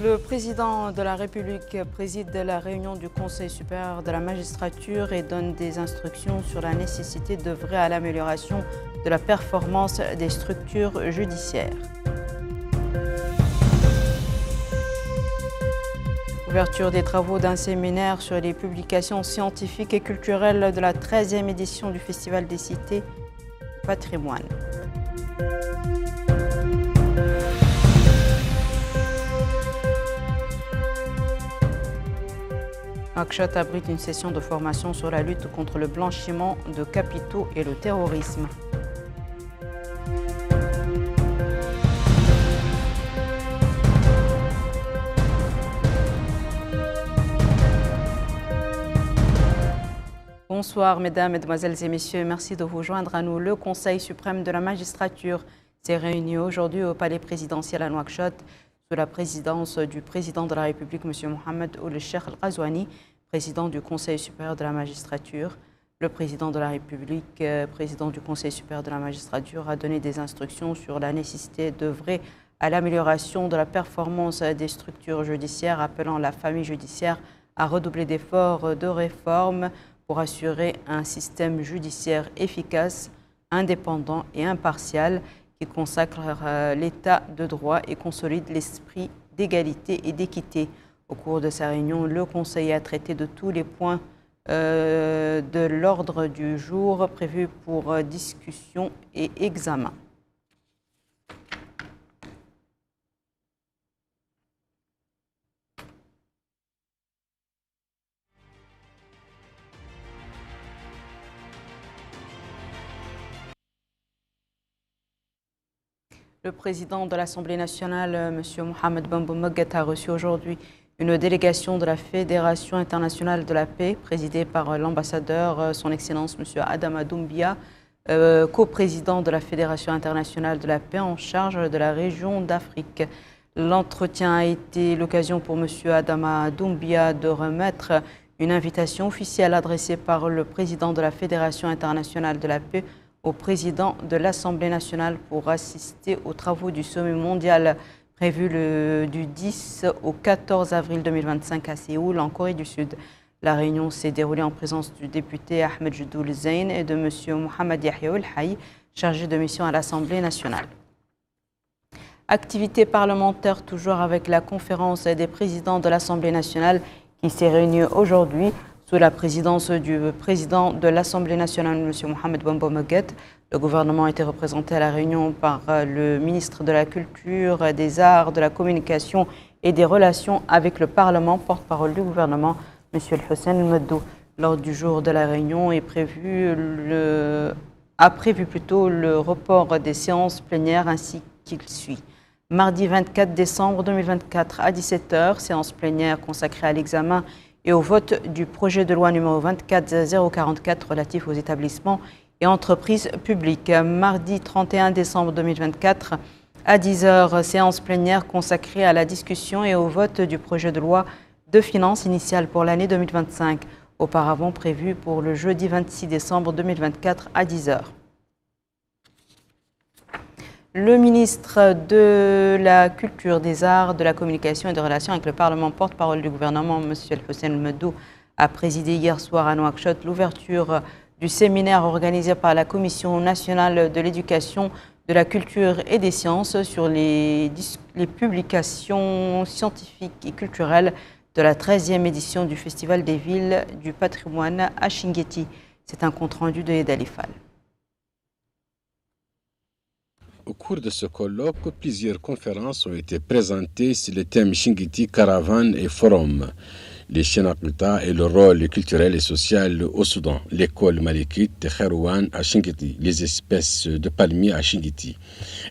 Le président de la République préside la réunion du Conseil supérieur de la magistrature et donne des instructions sur la nécessité d'œuvrer à l'amélioration de la performance des structures judiciaires. Ouverture des travaux d'un séminaire sur les publications scientifiques et culturelles de la 13e édition du Festival des cités du patrimoine. Nouakchott abrite une session de formation sur la lutte contre le blanchiment de capitaux et le terrorisme. Bonsoir mesdames, mesdemoiselles et messieurs, merci de vous joindre à nous. Le Conseil suprême de la magistrature s'est réuni aujourd'hui au palais présidentiel à Nouakchott sous la présidence du président de la République, M. Mohamed Ould Cheikh Al Ghazouani, président du Conseil supérieur de la magistrature. Le président de la République, président du Conseil supérieur de la magistrature, a donné des instructions sur la nécessité d'œuvrer à l'amélioration de la performance des structures judiciaires, appelant la famille judiciaire à redoubler d'efforts de réforme pour assurer un système judiciaire efficace, indépendant et impartial qui consacre l'état de droit et consolide l'esprit d'égalité et d'équité. Au cours de sa réunion, le Conseil a traité de tous les points de l'ordre du jour prévus pour discussion et examen. Le président de l'Assemblée nationale, M. Mohamed Bambo Moguet, a reçu aujourd'hui une délégation de la Fédération internationale de la paix, présidée par l'ambassadeur, son Excellence M. Adama Doumbia, coprésident de la Fédération internationale de la paix en charge de la région d'Afrique. L'entretien a été l'occasion pour M. Adama Doumbia de remettre une invitation officielle adressée par le président de la Fédération internationale de la paix au président de l'Assemblée nationale pour assister aux travaux du sommet mondial prévu du 10 au 14 avril 2025 à Séoul, en Corée du Sud. La réunion s'est déroulée en présence du député Ahmed Jdoul Zeyn et de M. Mohamed Yahya Ould-Hay, chargé de mission à l'Assemblée nationale. Activité parlementaire toujours avec la conférence des présidents de l'Assemblée nationale qui s'est réunie aujourd'hui sous la présidence du président de l'Assemblée nationale, M. Mohamed Bambo Moguet. Le gouvernement a été représenté à la réunion par le ministre de la Culture, des Arts, de la Communication et des Relations avec le Parlement, porte-parole du gouvernement, M. Hossein El Meddou. Lors du jour de la réunion a prévu le report des séances plénières ainsi qu'il suit. Mardi 24 décembre 2024 à 17h, séance plénière consacrée à l'examen et au vote du projet de loi numéro 24-044 relatif aux établissements et entreprises publiques. Mardi 31 décembre 2024 à 10h, séance plénière consacrée à la discussion et au vote du projet de loi de finances initiale pour l'année 2025, auparavant prévu pour le jeudi 26 décembre 2024 à 10h. Le ministre de la Culture, des Arts, de la Communication et des Relations avec le Parlement, porte-parole du gouvernement, M. Hossein El Meddou, a présidé hier soir à Nouakchott l'ouverture du séminaire organisé par la Commission nationale de l'éducation, de la culture et des sciences sur les publications scientifiques et culturelles de la 13e édition du Festival des villes du patrimoine à Chinguetti. C'est un compte-rendu de Yedali Fall. Au cours de ce colloque, plusieurs conférences ont été présentées sur le thème Chinguetti, caravane et forum. Les Chinapulta et le rôle culturel et social au Soudan, l'école malikite de Kharouane à Chinguetti, les espèces de palmiers à Chinguetti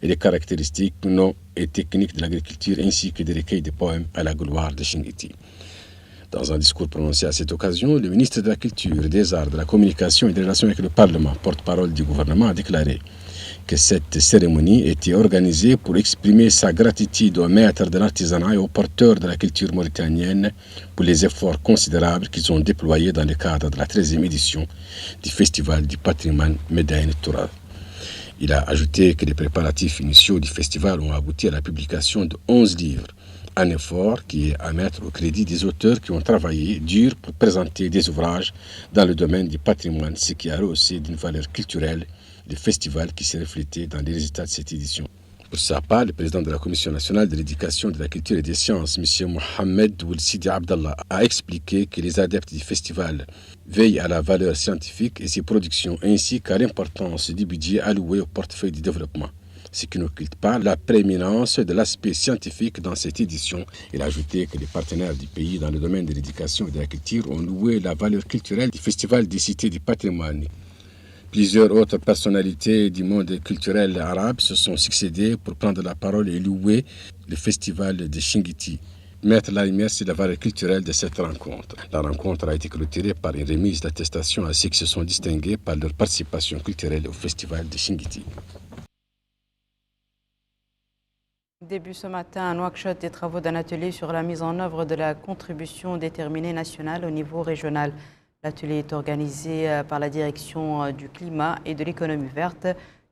et les caractéristiques non et techniques de l'agriculture ainsi que des recueils de poèmes à la gloire de Chinguetti. Dans un discours prononcé à cette occasion, le ministre de la Culture, des Arts, de la Communication et des Relations avec le Parlement, porte-parole du gouvernement, a déclaré que cette cérémonie était organisée pour exprimer sa gratitude aux maîtres de l'artisanat et aux porteurs de la culture mauritanienne pour les efforts considérables qu'ils ont déployés dans le cadre de la 13e édition du Festival du patrimoine Médaïn Toural. Il a ajouté que les préparatifs initiaux du festival ont abouti à la publication de 11 livres Un effort qui est à mettre au crédit des auteurs qui ont travaillé dur pour présenter des ouvrages dans le domaine du patrimoine, ce qui a rehaussé d'une valeur culturelle le festival qui s'est reflété dans les résultats de cette édition. Pour sa part, le président de la Commission nationale de l'éducation, de la culture et des sciences, M. Mohamed Ould-Sidi Abdallah, a expliqué que les adeptes du festival veillent à la valeur scientifique et ses productions, ainsi qu'à l'importance du budget alloué au portefeuille du développement, ce qui n'occulte pas la prééminence de l'aspect scientifique dans cette édition. Il a ajouté que les partenaires du pays dans le domaine de l'éducation et de la culture ont loué la valeur culturelle du festival des cités du patrimoine. Plusieurs autres personnalités du monde culturel arabe se sont succédées pour prendre la parole et louer le festival de Chinguitti. Mettre la lumière sur la valeur culturelle de cette rencontre. La rencontre a été clôturée par une remise d'attestation à ceux qui se sont distingués par leur participation culturelle au festival de Chinguitti. Début ce matin à Nouakchott, des travaux d'un atelier sur la mise en œuvre de la contribution déterminée nationale au niveau régional. L'atelier est organisé par la direction du climat et de l'économie verte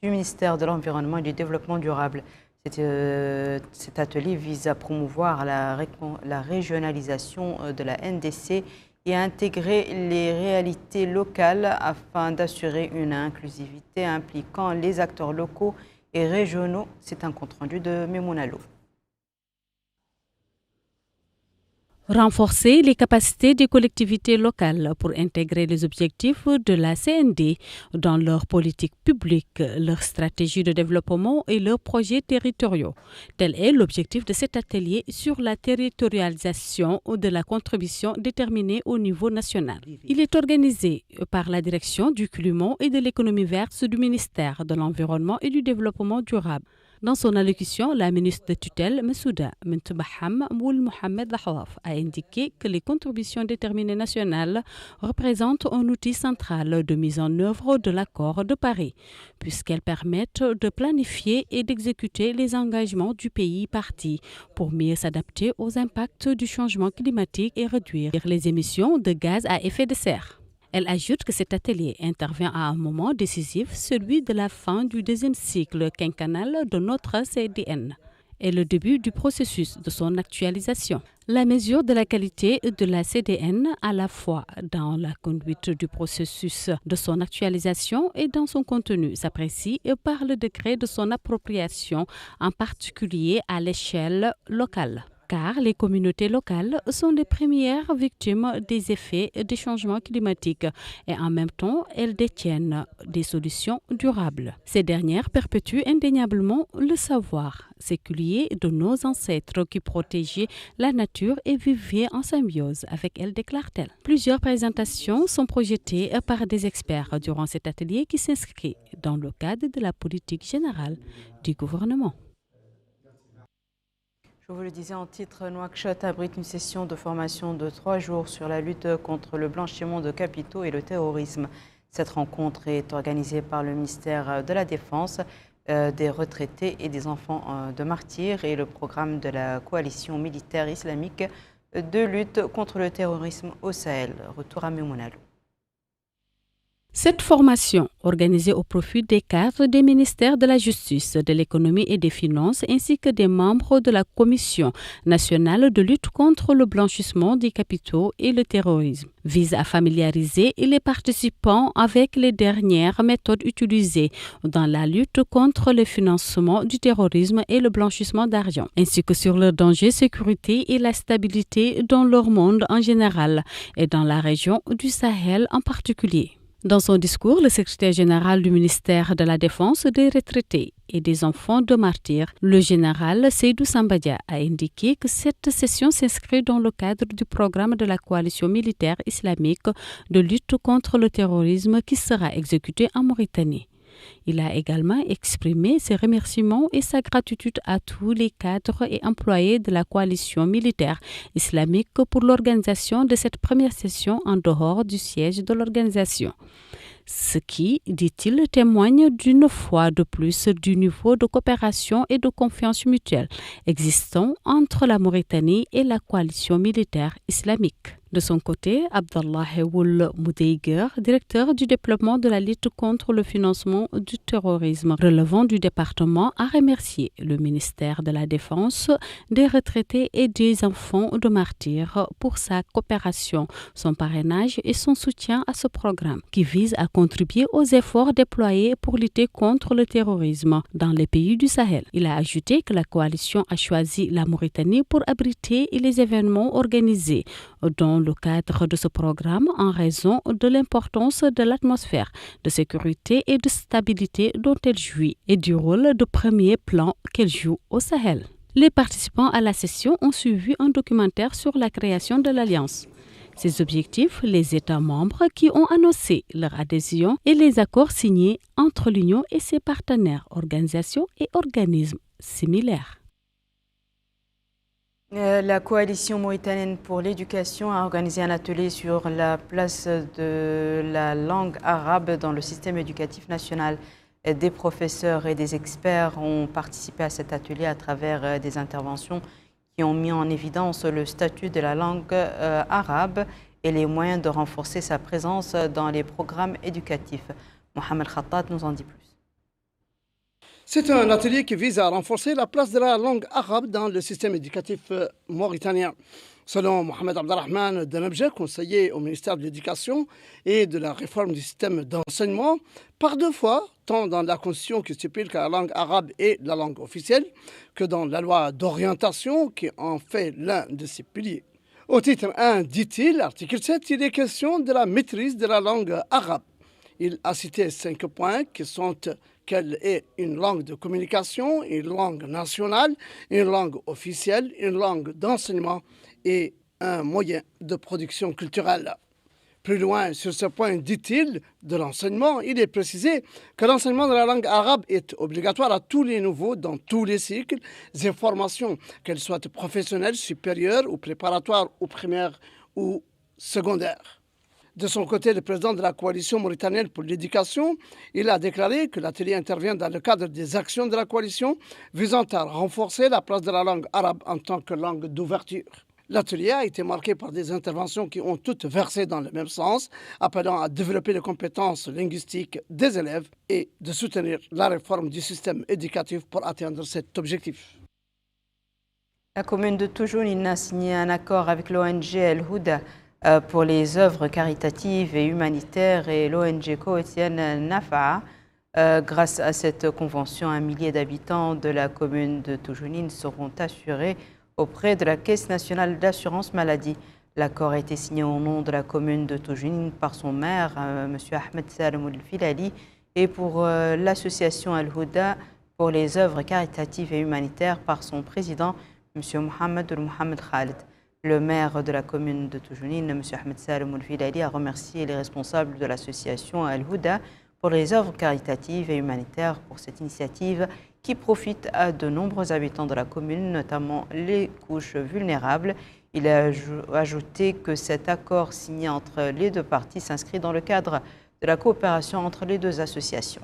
du ministère de l'Environnement et du Développement durable. Cet atelier vise à promouvoir la régionalisation de la NDC et à intégrer les réalités locales afin d'assurer une inclusivité impliquant les acteurs locaux et régionaux. C'est un compte-rendu de Memounalo. Renforcer les capacités des collectivités locales pour intégrer les objectifs de la CND dans leurs politiques publiques, leurs stratégies de développement et leurs projets territoriaux. Tel est l'objectif de cet atelier sur la territorialisation de la contribution déterminée au niveau national. Il est organisé par la direction du climat et de l'économie verte du ministère de l'Environnement et du Développement durable. Dans son allocution, la ministre de tutelle, Messouda Mentebaham Moul Mohamed Lahwaf, a indiqué que les contributions déterminées nationales représentent un outil central de mise en œuvre de l'accord de Paris, puisqu'elles permettent de planifier et d'exécuter les engagements du pays parti pour mieux s'adapter aux impacts du changement climatique et réduire les émissions de gaz à effet de serre. Elle ajoute que cet atelier intervient à un moment décisif, celui de la fin du deuxième cycle quinquennal de notre CDN et le début du processus de son actualisation. La mesure de la qualité de la CDN, à la fois dans la conduite du processus de son actualisation et dans son contenu, s'apprécie par le degré de son appropriation, en particulier à l'échelle locale. Car les communautés locales sont les premières victimes des effets des changements climatiques et en même temps, elles détiennent des solutions durables. Ces dernières perpétuent indéniablement le savoir séculier de nos ancêtres qui protégeaient la nature et vivaient en symbiose avec elle, déclare-t-elle. Plusieurs présentations sont projetées par des experts durant cet atelier qui s'inscrit dans le cadre de la politique générale du gouvernement. Je vous le disais en titre, Nouakchott abrite une session de formation de 3 jours sur la lutte contre le blanchiment de capitaux et le terrorisme. Cette rencontre est organisée par le ministère de la Défense, des retraités et des enfants de martyrs et le programme de la coalition militaire islamique de lutte contre le terrorisme au Sahel. Retour à Memounalo. Cette formation, organisée au profit des cadres des ministères de la Justice, de l'Économie et des Finances, ainsi que des membres de la Commission nationale de lutte contre le blanchissement des capitaux et le terrorisme, vise à familiariser les participants avec les dernières méthodes utilisées dans la lutte contre le financement du terrorisme et le blanchissement d'argent, ainsi que sur le danger, sécurité et la stabilité dans leur monde en général et dans la région du Sahel en particulier. Dans son discours, le secrétaire général du ministère de la Défense, des retraités et des enfants de martyrs, le général Seydou Sambadia, a indiqué que cette session s'inscrit dans le cadre du programme de la coalition militaire islamique de lutte contre le terrorisme qui sera exécuté en Mauritanie. Il a également exprimé ses remerciements et sa gratitude à tous les cadres et employés de la coalition militaire islamique pour l'organisation de cette première session en dehors du siège de l'organisation. Ce qui, dit-il, témoigne d'une fois de plus du niveau de coopération et de confiance mutuelle existant entre la Mauritanie et la coalition militaire islamique. De son côté, Abdallah Hewoul Moudeiger, directeur du développement de la lutte contre le financement du terrorisme relevant du département, a remercié le ministère de la Défense, des retraités et des enfants de martyrs pour sa coopération, son parrainage et son soutien à ce programme qui vise à contribuer aux efforts déployés pour lutter contre le terrorisme dans les pays du Sahel. Il a ajouté que la coalition a choisi la Mauritanie pour abriter les événements organisés dans le cadre de ce programme en raison de l'importance de l'atmosphère de sécurité et de stabilité dont elle jouit et du rôle de premier plan qu'elle joue au Sahel. Les participants à la session ont suivi un documentaire sur la création de l'Alliance. Ses objectifs, les États membres qui ont annoncé leur adhésion et les accords signés entre l'Union et ses partenaires, organisations et organismes similaires. La coalition mauritanienne pour l'éducation a organisé un atelier sur la place de la langue arabe dans le système éducatif national. Des professeurs et des experts ont participé à cet atelier à travers des interventions qui ont mis en évidence le statut de la langue arabe et les moyens de renforcer sa présence dans les programmes éducatifs. Mohamed Khattat nous en dit plus. C'est un atelier qui vise à renforcer la place de la langue arabe dans le système éducatif mauritanien. Selon Mohamed Abdelrahman Denabje, conseiller au ministère de l'Éducation et de la réforme du système d'enseignement, par deux fois, tant dans la Constitution qui stipule que la langue arabe est la langue officielle, que dans la loi d'orientation qui en fait l'un de ses piliers. Au titre 1, dit-il, article 7, il est question de la maîtrise de la langue arabe. Il a cité 5 points qui sont qu'elle est une langue de communication, une langue nationale, une langue officielle, une langue d'enseignement et un moyen de production culturelle. Plus loin sur ce point, dit-il, de l'enseignement, il est précisé que l'enseignement de la langue arabe est obligatoire à tous les niveaux, dans tous les cycles et formations, qu'elles soient professionnelles, supérieures ou préparatoires ou primaires ou secondaires. De son côté, le président de la coalition mauritanienne pour l'éducation, il a déclaré que l'atelier intervient dans le cadre des actions de la coalition visant à renforcer la place de la langue arabe en tant que langue d'ouverture. L'atelier a été marqué par des interventions qui ont toutes versé dans le même sens, appelant à développer les compétences linguistiques des élèves et de soutenir la réforme du système éducatif pour atteindre cet objectif. La commune de Toujounine a signé un accord avec l'ONG El Houda pour les œuvres caritatives et humanitaires et l'ONG coétienne Nafa. Grâce à cette convention, un millier d'habitants de la commune de Toujounine seront assurés auprès de la Caisse nationale d'assurance maladie. L'accord a été signé au nom de la commune de Toujounine par son maire, M. Ahmed Salem El-Filali, et pour l'association El Houda pour les œuvres caritatives et humanitaires par son président, M. Mohamed Khaled. Le maire de la commune de Toujounine, M. Ahmed Salem El-Filali, a remercié les responsables de l'association El Houda pour les œuvres caritatives et humanitaires pour cette initiative qui profite à de nombreux habitants de la commune, notamment les couches vulnérables. Il a ajouté que cet accord signé entre les deux parties s'inscrit dans le cadre de la coopération entre les deux associations.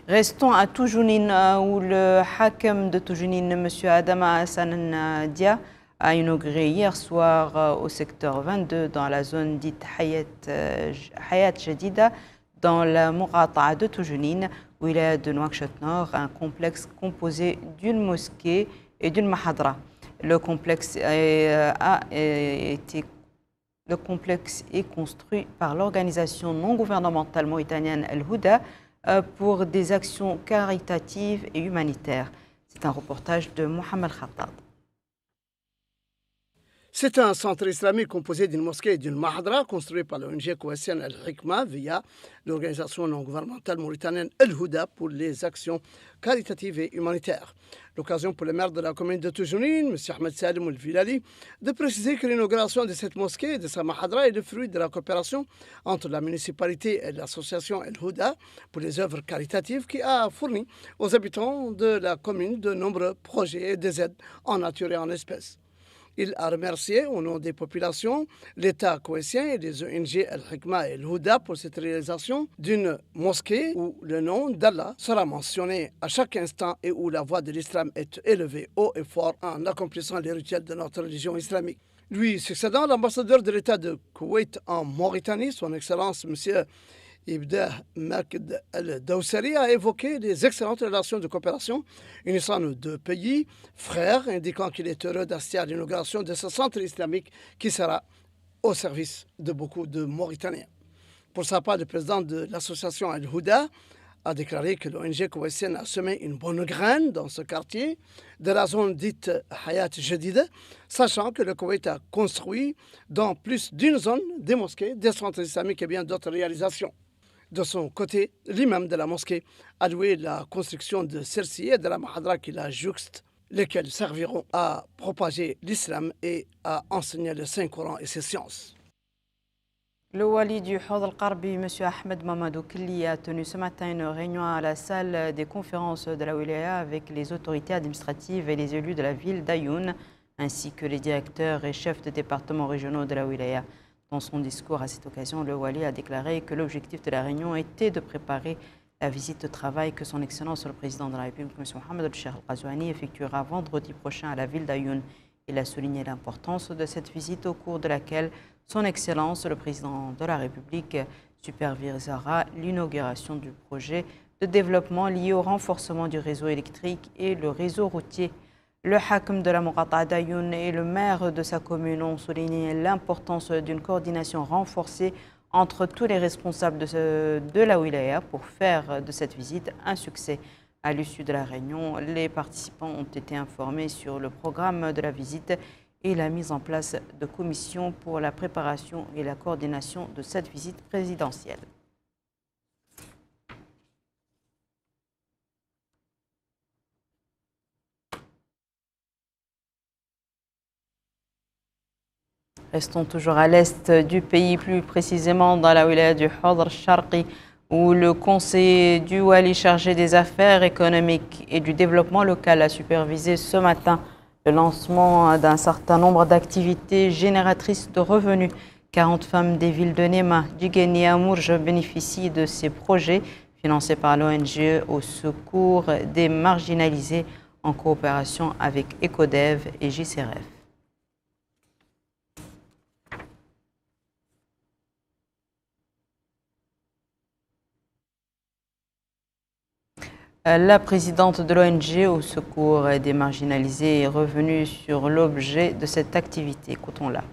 Restons à Toujounine où le hakem de Toujounine, M. Adama Hassan Dia, a inauguré hier soir au secteur 22 dans la zone dite Hayat Jadida, dans la Mourata'a de Toujounine, où il est de Nouakchott Nord, un complexe composé d'une mosquée et d'une mahadra. Le complexe est construit par l'organisation non gouvernementale mauritanienne El Houda pour des actions caritatives et humanitaires. C'est un reportage de Mohamed Khattab. C'est un centre islamique composé d'une mosquée et d'une mahadra construit par l'ONG coétienne Al-Hikma via l'organisation non gouvernementale mauritanienne El Houda pour les actions caritatives et humanitaires. L'occasion pour le maire de la commune de Toujounine, M. Ahmed Salem El-Filali, de préciser que l'inauguration de cette mosquée et de sa mahadra est le fruit de la coopération entre la municipalité et l'association El Houda pour les œuvres caritatives qui a fourni aux habitants de la commune de nombreux projets et des aides en nature et en espèces. Il a remercié au nom des populations l'État koweïtien et les ONG Al-Hikma et Al-Houda pour cette réalisation d'une mosquée où le nom d'Allah sera mentionné à chaque instant et où la voix de l'islam est élevée haut et fort en accomplissant les rituels de notre religion islamique. Lui succédant, l'ambassadeur de l'État de Koweït en Mauritanie, son Excellence M. Ibdah Makd al-Dawsari, a évoqué les excellentes relations de coopération unissant nos deux pays frères, indiquant qu'il est heureux d'assister à l'inauguration de ce centre islamique qui sera au service de beaucoup de Mauritaniens. Pour sa part, le président de l'association Al-Houda a déclaré que l'ONG koweïtienne a semé une bonne graine dans ce quartier de la zone dite Hayat Jadida, sachant que le Koweït a construit dans plus d'une zone des mosquées, des centres islamiques et bien d'autres réalisations. De son côté, l'imam de la mosquée a loué la construction de celle-ci et de la mahadra qui la jouxte, lesquelles serviront à propager l'islam et à enseigner le Saint-Coran et ses sciences. Le wali du Hawd al-Qarbi, M. Ahmed Mamadou Kelly, a tenu ce matin une réunion à la salle des conférences de la wilaya avec les autorités administratives et les élus de la ville d'Ayoun, ainsi que les directeurs et chefs de départements régionaux de la wilaya. Dans son discours à cette occasion, le wali a déclaré que l'objectif de la réunion était de préparer la visite de travail que son Excellence le Président de la République, M. Mohamed El-Cheikh Al-Ghazouani, effectuera vendredi prochain à la ville d'Ayoun. Il a souligné l'importance de cette visite au cours de laquelle son Excellence le Président de la République supervisera l'inauguration du projet de développement lié au renforcement du réseau électrique et le réseau routier. Le Hakim de la Muqata'a d'Ayoun et le maire de sa commune ont souligné l'importance d'une coordination renforcée entre tous les responsables de la wilaya pour faire de cette visite un succès. À l'issue de la réunion, les participants ont été informés sur le programme de la visite et la mise en place de commissions pour la préparation et la coordination de cette visite présidentielle. Restons toujours à l'est du pays, plus précisément dans la wilaya du Hawd al-Sharqi, où le conseiller du Wali chargé des affaires économiques et du développement local a supervisé ce matin le lancement d'un certain nombre d'activités génératrices de revenus. 40 femmes des villes de Nema, Djigeni et Amourj bénéficient de ces projets financés par l'ONG au secours des marginalisés en coopération avec Ecodev et JCRF. La présidente de l'ONG au secours des marginalisés est revenue sur l'objet de cette activité. Écoutons-la.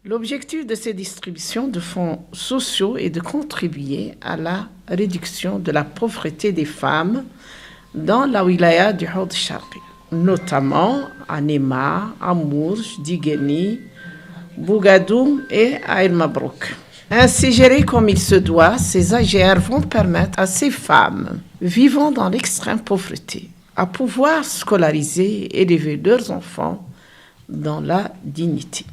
L'objectif de ces distributions de fonds sociaux est de contribuer à la réduction de la pauvreté des femmes dans la wilaya du Hawd al-Sharqi, notamment à Nema, Amourj, Djigeni, Bougadoum et Aïr Mabrouk. Ainsi gérés comme il se doit, ces AGR vont permettre à ces femmes vivant dans l'extrême pauvreté à pouvoir scolariser et élever leurs enfants dans la dignité.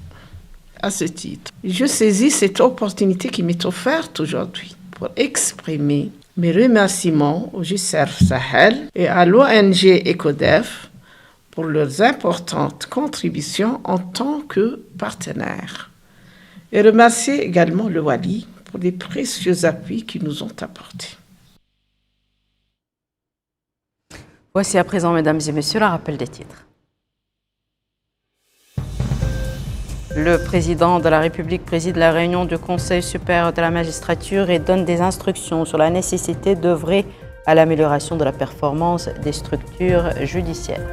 À ce titre, je saisis cette opportunité qui m'est offerte aujourd'hui pour exprimer mes remerciements au JCRF Sahel et à l'ONG ECODEF pour leurs importantes contributions en tant que partenaires. Et remercier également le Wali pour les précieux appuis qu'ils nous ont apportés. Voici à présent, mesdames et messieurs, le rappel des titres. Le président de la République préside la réunion du Conseil supérieur de la magistrature et donne des instructions sur la nécessité d'œuvrer à l'amélioration de la performance des structures judiciaires.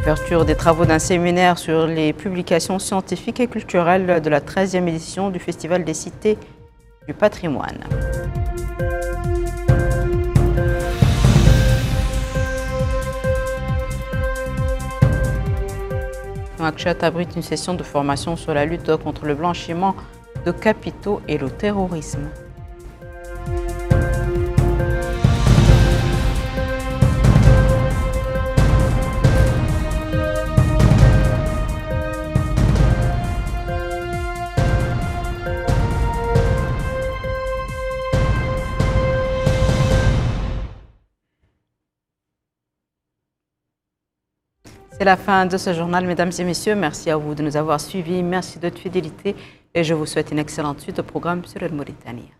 Ouverture des travaux d'un séminaire sur les publications scientifiques et culturelles de la 13e édition du Festival des cités du patrimoine. Nouakchott abrite une session de formation sur la lutte contre le blanchiment de capitaux et le terrorisme. C'est la fin de ce journal, mesdames et messieurs. Merci à vous de nous avoir suivis. Merci de votre fidélité et je vous souhaite une excellente suite au programme sur le Mauritanie.